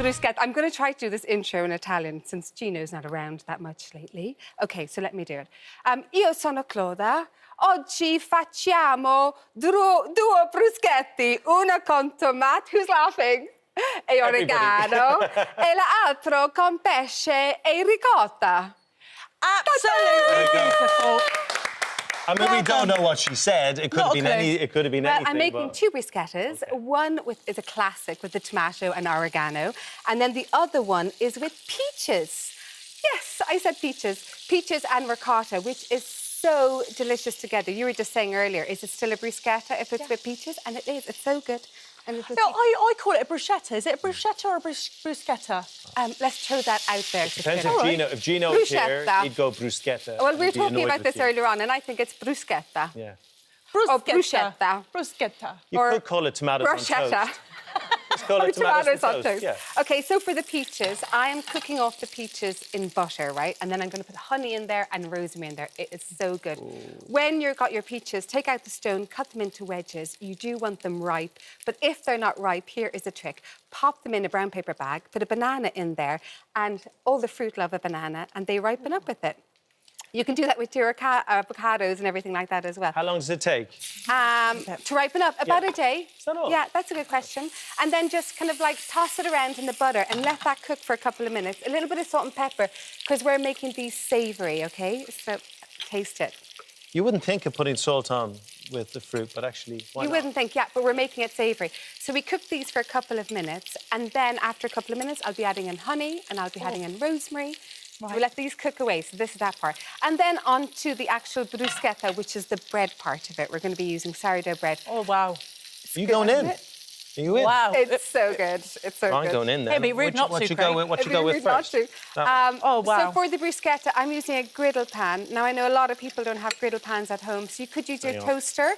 bruschetta. I'm going to try to do this intro in Italian since Gino's not around that much lately. OK, so let me do it. Io sono Clodagh. Oggi facciamo due bruschetti, una con tomate. Who's laughing? E oregano. E l'altro con pesce e ricotta. Absolutely beautiful. I mean, we don't know what she said. It could have been anything. I'm making two bruschettas. Okay. One is a classic with the tomato and oregano, and then the other one is with peaches. Yes, I said peaches. Peaches and ricotta, which is so delicious together. You were just saying earlier, is it still a bruschetta if it's with peaches? And it is. It's so good. And no, I call it a bruschetta. Is it a bruschetta or a bruschetta? Let's throw that out there. It depends if Gino was here, he'd go bruschetta. Well, we were talking about this earlier on, and I think it's bruschetta. Yeah. Bruschetta. Bruschetta. You could call it tomatoes on toast. Let's call it tomatoes on toast. Yeah. OK, so for the peaches, I am cooking off the peaches in butter, right? And then I'm going to put honey in there and rosemary in there. It is so good. Ooh. When you've got your peaches, take out the stone, cut them into wedges. You do want them ripe. But if they're not ripe, here is a trick. Pop them in a brown paper bag, put a banana in there, and all the fruit love a banana, and they ripen up with it. You can do that with your avocados and everything like that as well. How long does it take? To ripen up? About a day. Is that all? Yeah, that's a good question. And then just kind of like toss it around in the butter and let that cook for a couple of minutes. A little bit of salt and pepper, because we're making these savoury, OK? So taste it. You wouldn't think of putting salt on with the fruit, but actually, why not? You wouldn't think, yeah, but we're making it savoury. So we cook these for a couple of minutes, and then after a couple of minutes, I'll be adding in honey and I'll be adding in rosemary. Right. So we let these cook away, so this is that part. And then on to the actual bruschetta, which is the bread part of it. We're going to be using sourdough bread. Oh, wow. Are you going in? Are you in? Wow. It's so good. It's so good. I'm going in then. It'd be rude not to, What you go with first? Oh, wow. So for the bruschetta, I'm using a griddle pan. Now, I know a lot of people don't have griddle pans at home, so you could use your toaster,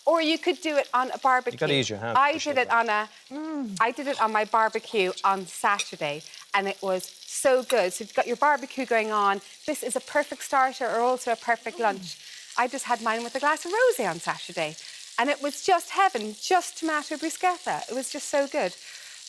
or you could do it on a barbecue. You've got to use your hands. I did it on my barbecue on Saturday, and it was so good. So if you've got your barbecue going on, this is a perfect starter or also a perfect lunch. I just had mine with a glass of rosé on Saturday, and it was just heaven, just tomato bruschetta. It was just so good.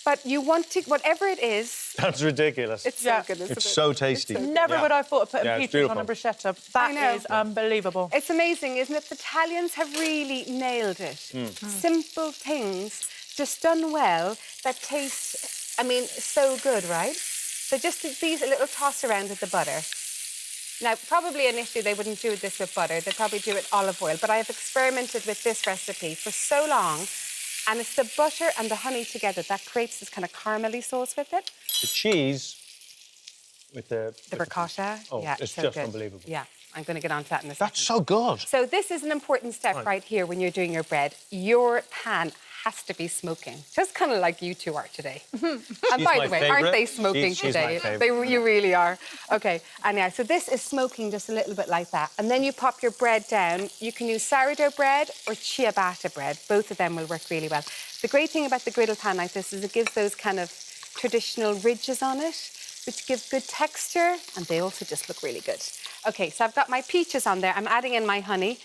But you want to, whatever it is... That's ridiculous. It's so good, isn't it? It's so tasty. Never would I thought of putting peaches on a bruschetta. That is unbelievable. It's amazing, isn't it? The Italians have really nailed it. Simple things, just done well, that taste, I mean, so good, right? So just these a little toss around with the butter. Now, probably initially they wouldn't do this with butter. They'd probably do it with olive oil. But I have experimented with this recipe for so long, and it's the butter and the honey together that creates this kind of caramelly sauce with it. The cheese with the ricotta. Yeah, it's so just good. unbelievable. Yeah, I'm going to get onto that in a second. That's so good. So this is an important step right here when you're doing your bread. Your pan has to be smoking, just kind of like you two are today. And by the way, aren't they smoking today? You really are. OK, and yeah, so this is smoking just a little bit like that. And then you pop your bread down. You can use sourdough bread or ciabatta bread. Both of them will work really well. The great thing about the griddle pan like this is it gives those kind of traditional ridges on it, which give good texture, and they also just look really good. OK, so I've got my peaches on there. I'm adding in my honey.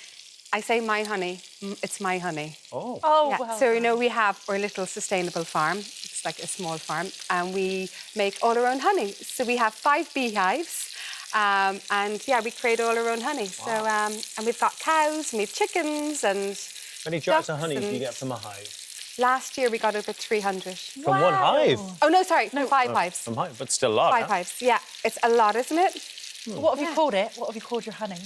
I say my honey, it's my honey. Oh. Yeah. Well. So, you know, we have our little sustainable farm. It's like a small farm, and we make all our own honey. So we have 5 beehives, and, yeah, we create all our own honey. Wow. So, and we've got cows, and we have chickens, and how many jars of honey do you get from a hive? Last year, we got over 300. From one hive? Oh, no, sorry, no, 5 hives. From hive, but still a lot. 5 hives, yeah. It's a lot, isn't it? What have you called it? What have you called your honey?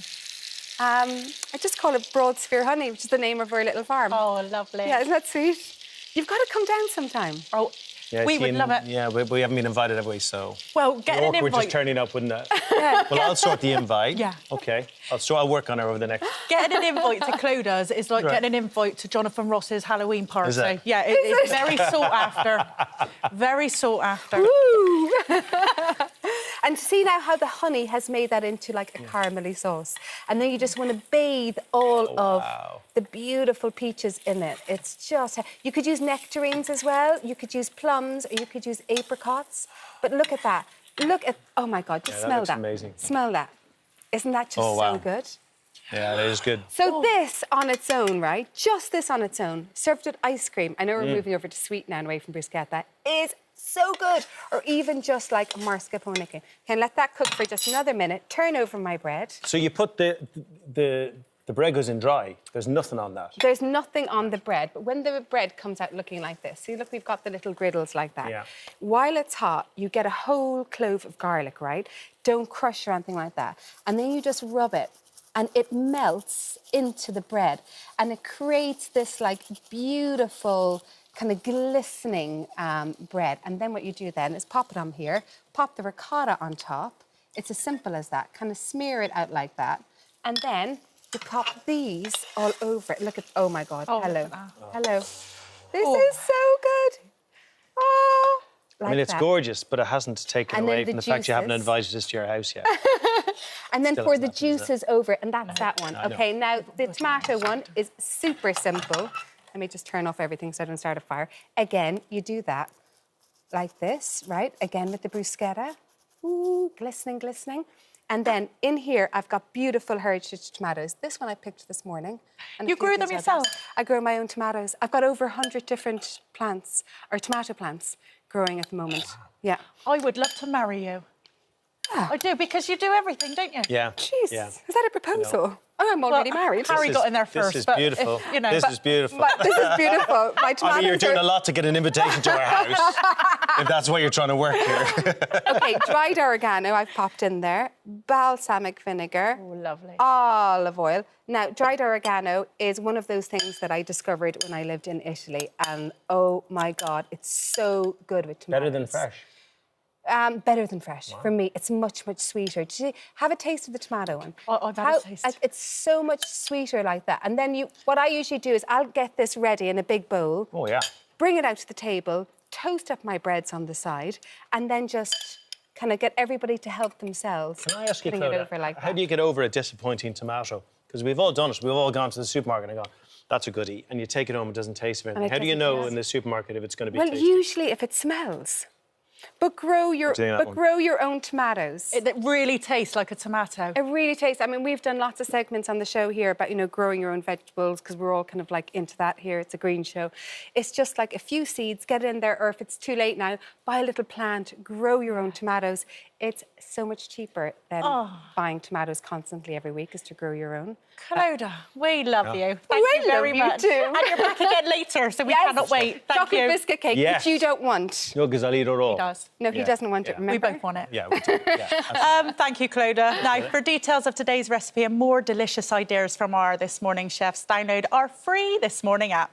I just call it Broad Sphere Honey, which is the name of our little farm. Oh, lovely. Yeah, isn't that sweet? You've got to come down sometime. Oh, yeah, we would love it. Yeah, we haven't been invited, have we? So... Well, get an invite. We're just turning up, wouldn't it? Yeah. Well, I'll sort the invite. Yeah. OK. I'll work on her over the next... Getting an invite to Clodagh is like getting an invite to Jonathan Ross's Halloween party. Is it? Yeah, it's very sought after. Very sought after. Woo! And see now how the honey has made that into like a caramelly sauce. And then you just want to bathe all of the beautiful peaches in it. It's just... You could use nectarines as well. You could use plums, or you could use apricots. But look at that. Look at... Oh, my God, just smell that. Amazing. Smell that. Isn't that just so good? Yeah, that is good. So this on its own, right, just this on its own, served with ice cream, I know we're moving over to sweet now and away from bruschetta, is So good. Or even just like mascarpone. Can let that cook for just another minute. Turn over my bread. So you put the bread goes in dry. There's nothing on that. There's nothing on the bread, but when the bread comes out looking like this, see, look, we've got the little griddles like that. Yeah. While it's hot, you get a whole clove of garlic, right? Don't crush or anything like that. And then you just rub it, and it melts into the bread, and it creates this, like, beautiful, kind of glistening bread. And then what you do then is pop it on here, pop the ricotta on top. It's as simple as that. Kind of smear it out like that. And then you pop these all over it. Look at, oh my God, hello. Hello. This is so good. Oh, like I mean, it's gorgeous, but it hasn't taken away from the fact you haven't invited us to your house yet. And then pour the juices over it, and that's that one. Okay, now the tomato one is super simple. Let me just turn off everything so I don't start a fire. Again, you do that like this, right? Again with the bruschetta. Ooh, glistening, glistening. And then in here, I've got beautiful heritage tomatoes. This one I picked this morning. And you grew them yourself? I grow my own tomatoes. I've got over 100 different plants, or tomato plants, growing at the moment. Yeah. I would love to marry you. Yeah. I do, because you do everything, don't you? Yeah. Jeez, yeah. Is that a proposal? Oh, I'm already married. Harry got in there first. This is beautiful. If, you know, this is beautiful. This is beautiful. My tomatoes I mean, you're doing a lot to get an invitation to our house, if that's what you're trying to work here. OK, dried oregano I've popped in there. Balsamic vinegar. Oh, lovely. Olive oil. Now, dried oregano is one of those things that I discovered when I lived in Italy. And, oh, my God, it's so good with tomatoes. Better than fresh? Better than fresh. Wow. For me, it's much, much sweeter. Did you have a taste of the tomato one? I've had a taste. It's so much sweeter like that. And then what I usually do is I'll get this ready in a big bowl. Oh, yeah. Bring it out to the table, toast up my breads on the side, and then just kind of get everybody to help themselves. Can I ask you, Clodagh, how do you get over a disappointing tomato? Because we've all done it. We've all gone to the supermarket and gone, that's a goodie. And you take it home, it doesn't taste of anything. How do you know in the supermarket if it's going to be tasty? Well, usually if it smells. But grow your own tomatoes. It really tastes like a tomato. It really tastes. I mean, we've done lots of segments on the show here about, you know, growing your own vegetables, because we're all kind of like into that here. It's a green show. It's just like a few seeds, get it in there, or if it's too late now, buy a little plant, grow your own tomatoes. It's so much cheaper than buying tomatoes constantly every week, is to grow your own. Clodagh, we love you. Thank you very much. Too. And you're back again later, so we cannot wait. Thank Chocolate you. biscuit cake, which you don't want. No, because I'll eat it all. He does. No, he doesn't want it, remember? We both want it. Yeah, we do. Yeah, thank you, Clodagh. Now, for details of today's recipe and more delicious ideas from our This Morning chefs, download our free This Morning app.